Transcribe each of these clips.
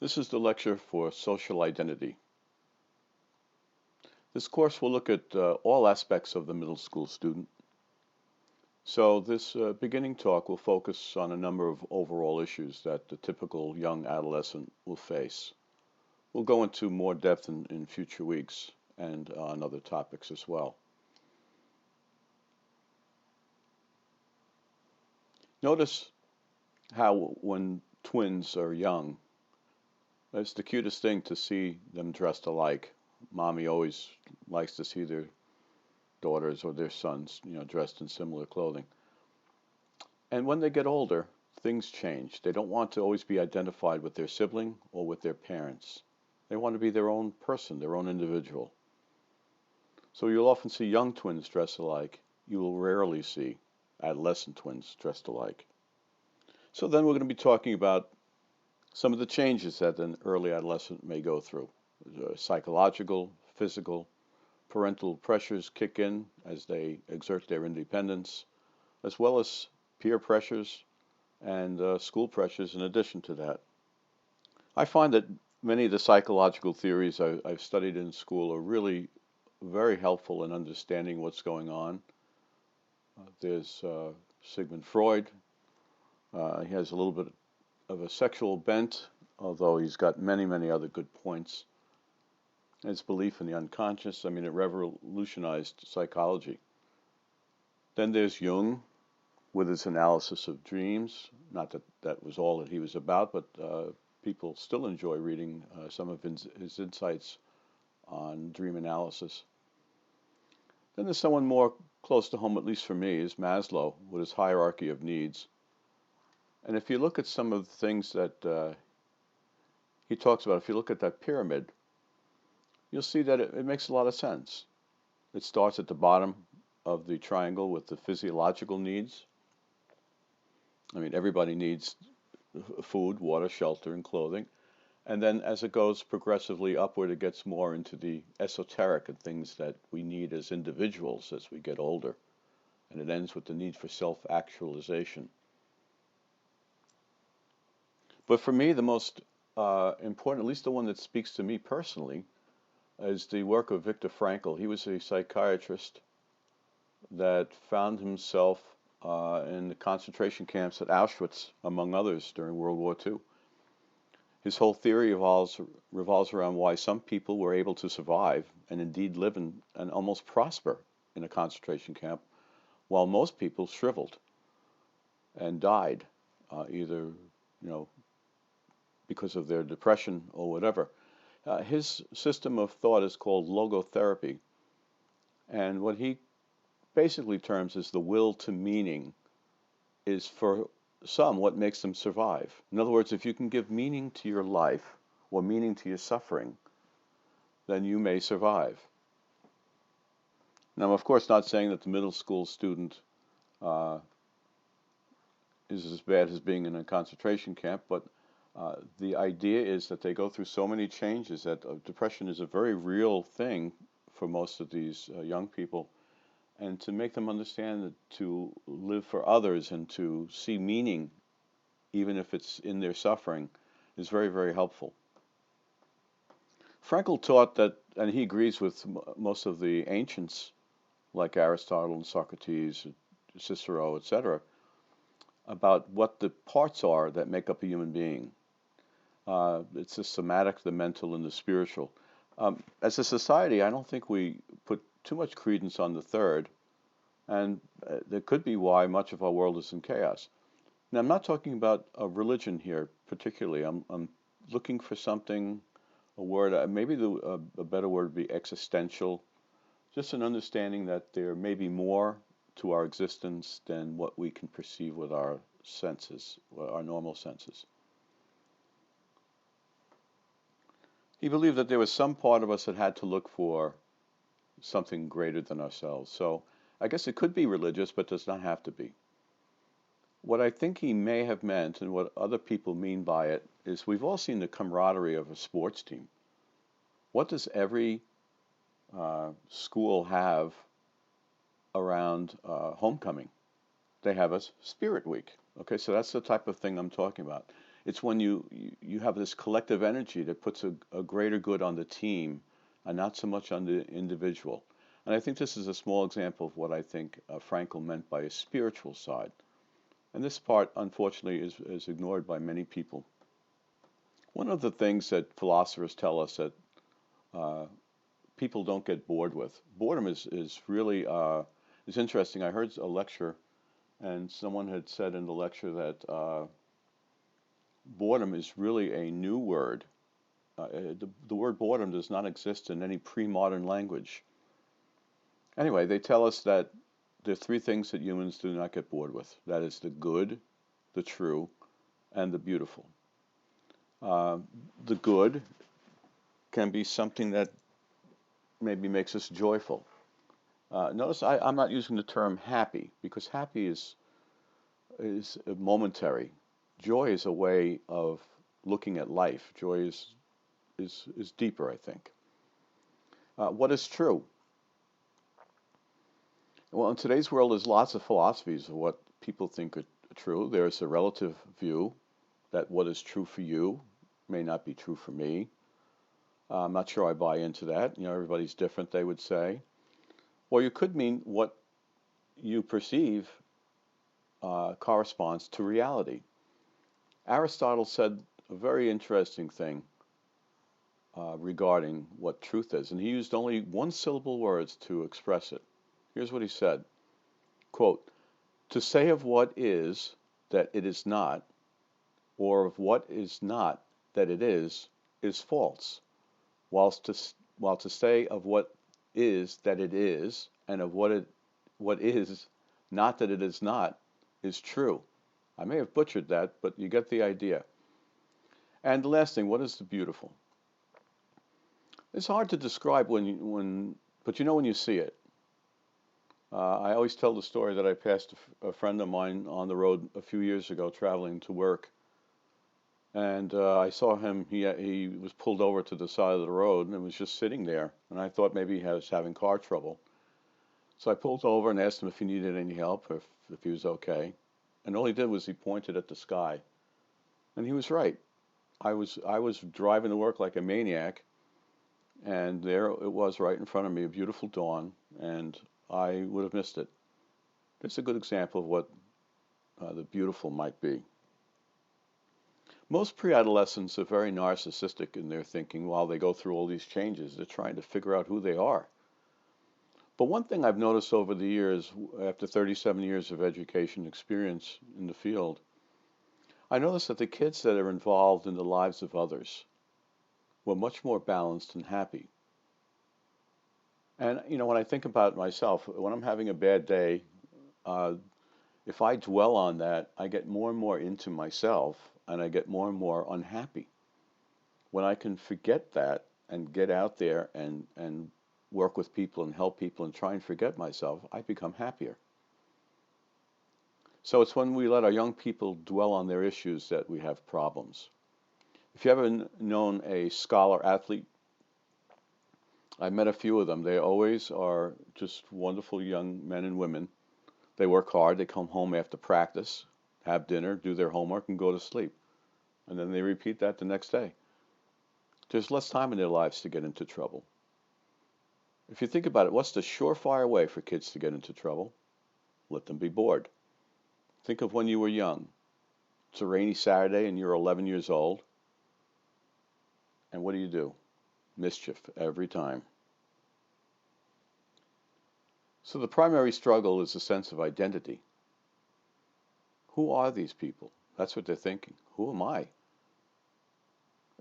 This is the lecture for social identity. This course will look at all aspects of the middle school student. So this beginning talk will focus on a number of overall issues that the typical young adolescent will face. We'll go into more depth in future weeks and on other topics as well. Notice how when twins are young, it's the cutest thing to see them dressed alike. Mommy always likes to see their daughters or their sons, dressed in similar clothing. And when they get older, things change. They don't want to always be identified with their sibling or with their parents. They want to be their own person, their own individual. So you'll often see young twins dressed alike. You will rarely see adolescent twins dressed alike. So then we're going to be talking about some of the changes that an early adolescent may go through. Psychological, physical, parental pressures kick in as they exert their independence, as well as peer pressures and school pressures in addition to that. I find that many of the psychological theories I've studied in school are really very helpful in understanding what's going on. There's Sigmund Freud. He has a little bit of a sexual bent, although he's got many, many other good points. His belief in the unconscious, it revolutionized psychology. Then there's Jung with his analysis of dreams. Not that that was all that he was about, but people still enjoy reading some of his insights on dream analysis. Then there's someone more close to home, at least for me, is Maslow with his hierarchy of needs. And if you look at some of the things that he talks about, if you look at that pyramid, you'll see that it makes a lot of sense. It starts at the bottom of the triangle with the physiological needs. Everybody needs food, water, shelter, and clothing. And then as it goes progressively upward, it gets more into the esoteric and things that we need as individuals as we get older. And it ends with the need for self-actualization. But for me, the most important, at least the one that speaks to me personally, is the work of Viktor Frankl. He was a psychiatrist that found himself in the concentration camps at Auschwitz, among others, during World War II. His whole theory revolves around why some people were able to survive and indeed live and almost prosper in a concentration camp, while most people shriveled and died, either because of their depression or whatever. His system of thought is called logotherapy, and what he basically terms as the will to meaning is for some what makes them survive. In other words, if you can give meaning to your life or meaning to your suffering, then you may survive. Now, I'm of course not saying that the middle school student is as bad as being in a concentration camp, but the idea is that they go through so many changes that depression is a very real thing for most of these young people. And to make them understand that to live for others and to see meaning, even if it's in their suffering, is very, very helpful. Frankl taught that, and he agrees with most of the ancients, like Aristotle and Socrates, Cicero, etc., about what the parts are that make up a human being. It's the somatic, the mental, and the spiritual. As a society, I don't think we put too much credence on the third, and that could be why much of our world is in chaos. Now, I'm not talking about a religion here particularly. I'm looking for something, a word, maybe a better word would be existential, just an understanding that there may be more to our existence than what we can perceive with our senses, our normal senses. He believed that there was some part of us that had to look for something greater than ourselves. So I guess it could be religious, but does not have to be. What I think he may have meant, and what other people mean by it, is we've all seen the camaraderie of a sports team. What does every school have around homecoming? They have a spirit week. Okay, so that's the type of thing I'm talking about. It's when you have this collective energy that puts a greater good on the team and not so much on the individual. And I think this is a small example of what I think Frankl meant by a spiritual side. And this part, unfortunately, is ignored by many people. One of the things that philosophers tell us that uh, people don't get bored with. Boredom is really is interesting. I heard a lecture, and someone had said in the lecture that boredom is really a new word. The word boredom does not exist in any pre-modern language. Anyway, they tell us that there are three things that humans do not get bored with. That is the good, the true, and the beautiful. Uh, the good can be something that maybe makes us joyful. Notice I'm not using the term happy because happy is momentary. Joy is a way of looking at life. Joy is deeper, I think. What is true? Well, in today's world, there's lots of philosophies of what people think are true. There's a relative view that what is true for you may not be true for me. I'm not sure I buy into that. You know, everybody's different, they would say. Or you could mean what you perceive corresponds to reality. Aristotle said a very interesting thing regarding what truth is, and he used only one syllable words to express it. Here's what he said, quote, to say of what is that it is not, or of what is not that it is false, while to say of what is that it is, and of what is not that it is not, is true. I may have butchered that, but you get the idea. And the last thing, what is the beautiful? It's hard to describe but you know when you see it. I always tell the story that I passed a friend of mine on the road a few years ago traveling to work, and I saw him. He was pulled over to the side of the road and was just sitting there, and I thought maybe he was having car trouble. So I pulled over and asked him if he needed any help, if he was okay, and all he did was he pointed at the sky, and he was right. I was driving to work like a maniac, and there it was right in front of me, a beautiful dawn, and I would have missed it. It's a good example of what the beautiful might be. Most pre-adolescents are very narcissistic in their thinking while they go through all these changes. They're trying to figure out who they are. But one thing I've noticed over the years, after 37 years of education experience in the field, I noticed that the kids that are involved in the lives of others were much more balanced and happy. And, you know, when I think about myself, when I'm having a bad day, uh, if I dwell on that, I get more and more into myself and I get more and more unhappy. When I can forget that and get out there and work with people and help people and try and forget myself, I become happier. So it's when we let our young people dwell on their issues that we have problems. If you ever known a scholar athlete, I met a few of them. They always are just wonderful young men and women. They work hard. They come home after practice, have dinner, do their homework, and go to sleep. And then they repeat that the next day. There's less time in their lives to get into trouble. If you think about it, what's the surefire way for kids to get into trouble? Let them be bored. Think of when you were young. It's a rainy Saturday and you're 11 years old. And what do? Mischief every time. So the primary struggle is a sense of identity. Who are these people? That's what they're thinking. Who am I?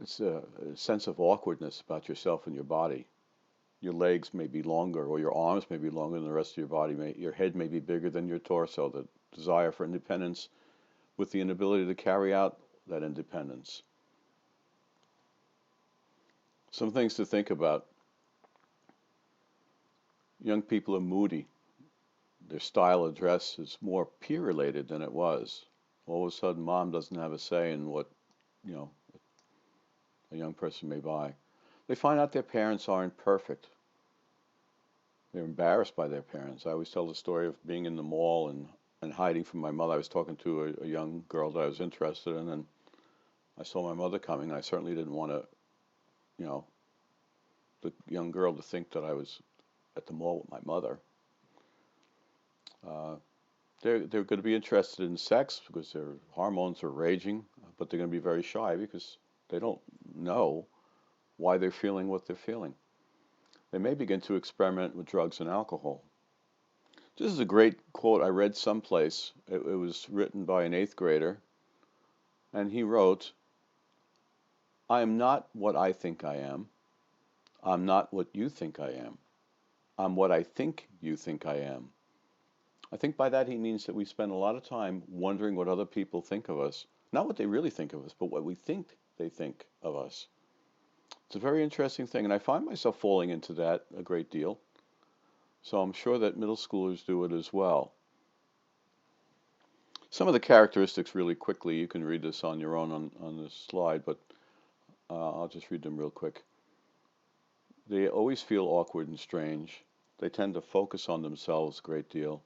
It's a sense of awkwardness about yourself and your body. Your legs may be longer, or your arms may be longer than the rest of your body. Your head may be bigger than your torso. The desire for independence with the inability to carry out that independence. Some things to think about. Young people are moody. Their style of dress is more peer-related than it was. All of a sudden, mom doesn't have a say in what, you know, a young person may buy. They find out their parents aren't perfect. They're embarrassed by their parents. I always tell the story of being in the mall and hiding from my mother. I was talking to a young girl that I was interested in, and I saw my mother coming. I certainly didn't want to, you know, the young girl to think that I was at the mall with my mother. Uh, they're going to be interested in sex because their hormones are raging, but they're going to be very shy because they don't know why they're feeling what they're feeling. They may begin to experiment with drugs and alcohol. This is a great quote I read someplace. It was written by an eighth grader, and he wrote, "I am not what I think I am. I'm not what you think I am. I'm what I think you think I am." I think by that he means that we spend a lot of time wondering what other people think of us. Not what they really think of us, but what we think they think of us. It's a very interesting thing, and I find myself falling into that a great deal. So I'm sure that middle schoolers do it as well. Some of the characteristics really quickly, you can read this on your own on this slide, but I'll just read them real quick. They always feel awkward and strange. They tend to focus on themselves a great deal.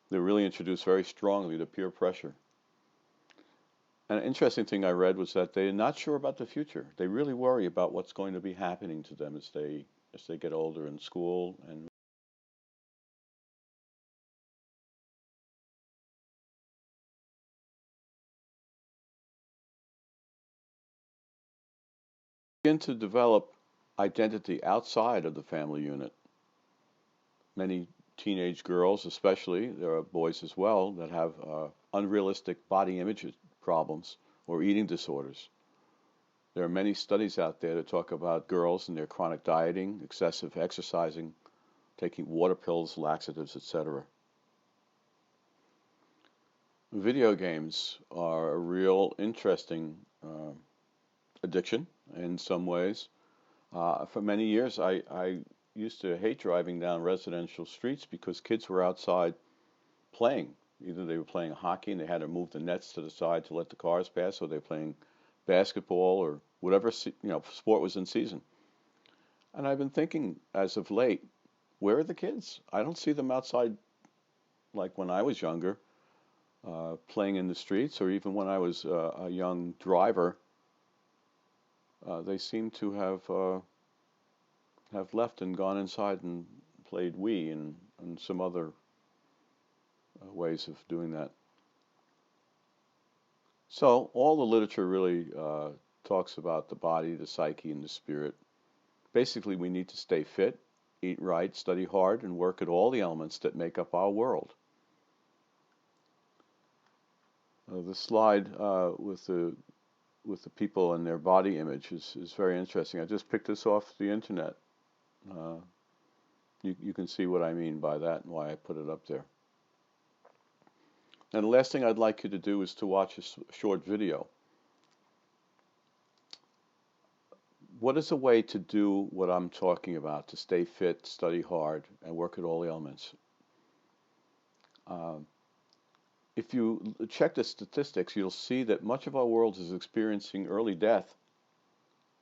They're really introduced very strongly to peer pressure. And an interesting thing I read was that they're not sure about the future. They really worry about what's going to be happening to them as they get older in school and begin to develop identity outside of the family unit. Many teenage girls, especially, there are boys as well, that have unrealistic body image problems or eating disorders. There are many studies out there that talk about girls and their chronic dieting, excessive exercising, taking water pills, laxatives, etc. Video games are a real interesting addiction in some ways. For many years, I used to hate driving down residential streets because kids were outside playing. Either they were playing hockey and they had to move the nets to the side to let the cars pass, or they were playing basketball or whatever sport was in season. And I've been thinking as of late, where are the kids? I don't see them outside like when I was younger, playing in the streets, or even when I was a young driver. They seem to have left and gone inside and played Wii and some other ways of doing that. So all the literature really talks about the body, the psyche, and the spirit. Basically, we need to stay fit, eat right, study hard, and work at all the elements that make up our world. The slide with the people and their body image is very interesting. I just picked this off the internet. Uh, you can see what I mean by that and why I put it up there. And the last thing I'd like you to do is to watch a short video. What is a way to do what I'm talking about, to stay fit, study hard, and work at all the elements? If you check the statistics, you'll see that much of our world is experiencing early death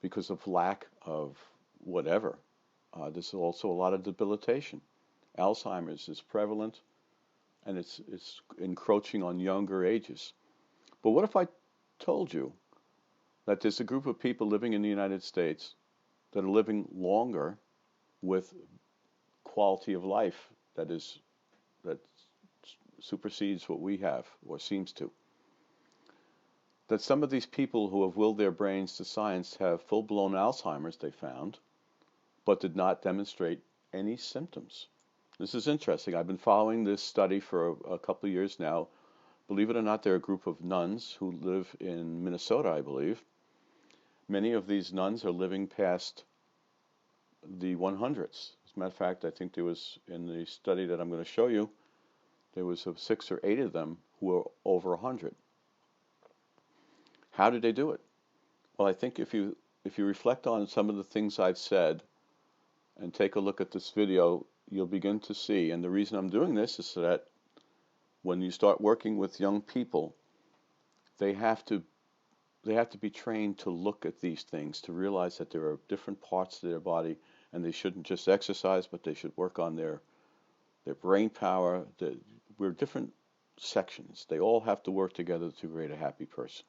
because of lack of whatever. There's also a lot of debilitation. Alzheimer's is prevalent, and it's encroaching on younger ages. But what if I told you that there's a group of people living in the United States that are living longer with quality of life that supersedes what we have or seems to? That some of these people who have willed their brains to science have full-blown Alzheimer's, they found, but did not demonstrate any symptoms. This is interesting. I've been following this study for a couple of years now. Believe it or not, they're a group of nuns who live in Minnesota, I believe. Many of these nuns are living past the 100s. As a matter of fact, I think there was, in the study that I'm going to show you, there was 6 or 8 of them who were over 100. How did they do it? Well, I think if you reflect on some of the things I've said and take a look at this video, you'll begin to see. And the reason I'm doing this is so that when you start working with young people, they have to be trained to look at these things, to realize that there are different parts of their body, and they shouldn't just exercise, but they should work on their brain power. We're different sections. They all have to work together to create a happy person.